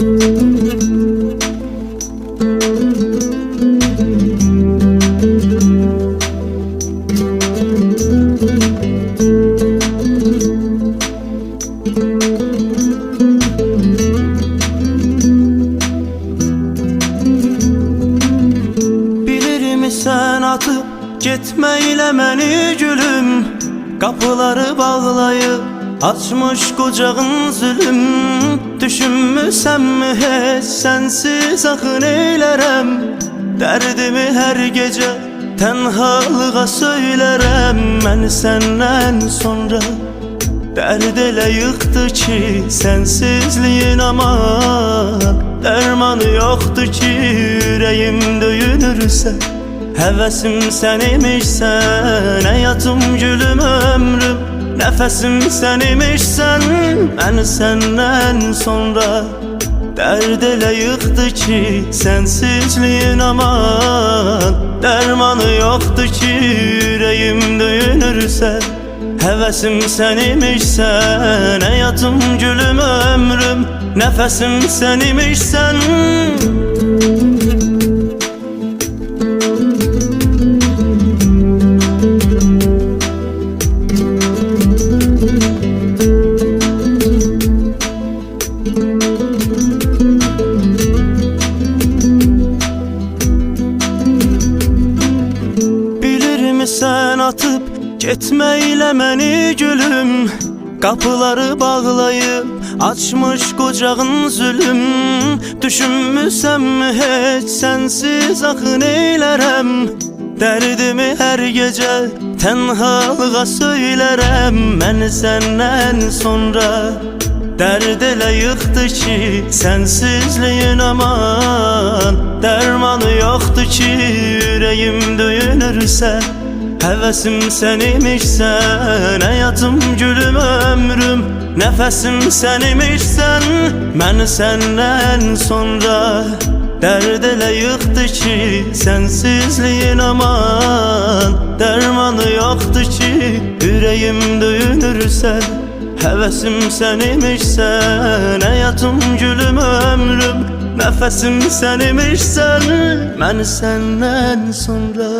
Sen atıp gitmeyle məni gülüm, kapıları bağlayıp açmış kucağın zulüm. Düşünmüsənmi heç sensiz axı neylərəm? Dərdimi hər gecə tənhalığa söylərəm. Mən səndən sonra dərd elə yıxdı ki, sensizliyin aman dərmanı yoxdur ki, ürəyim döyünürsə. Həvəsim sən imişsən, həyatım gülüm ömrüm, nəfəsim sən imişsən. Mən səndən sonra dərd elə yıxdı ki, sensizliyin aman dərmanı yoxdur ki, ürəyim döyünürsə. Həvəsim sən imişsən, həyatım gülüm ömrüm, nəfəsim sən imişsən. Sen atıp gitmeyle məni gülüm, kapıları bağlayıp açmış kucağın zulüm. Düşünmüsənmi heç sensiz axı neylərəm? Dərdimi hər gecə tənhalığa söylərəm. Mən səndən sonra dərd elə yıxdı ki, sensizliyin aman dərmanı yoxdur ki, ürəyim döyünürsə. Həvəsim sən imişsən, həyatım gülüm ömrüm, nəfəsim sən imişsən. Mən səndən sonra dərd elə yıxdı ki, sensizliyin aman dərmanı yoxdur ki, ürəyim döyünürsə. Həvəsim sən imişsən, həyatım gülüm ömrüm, nəfəsim sən imişsən. Mən səndən sonra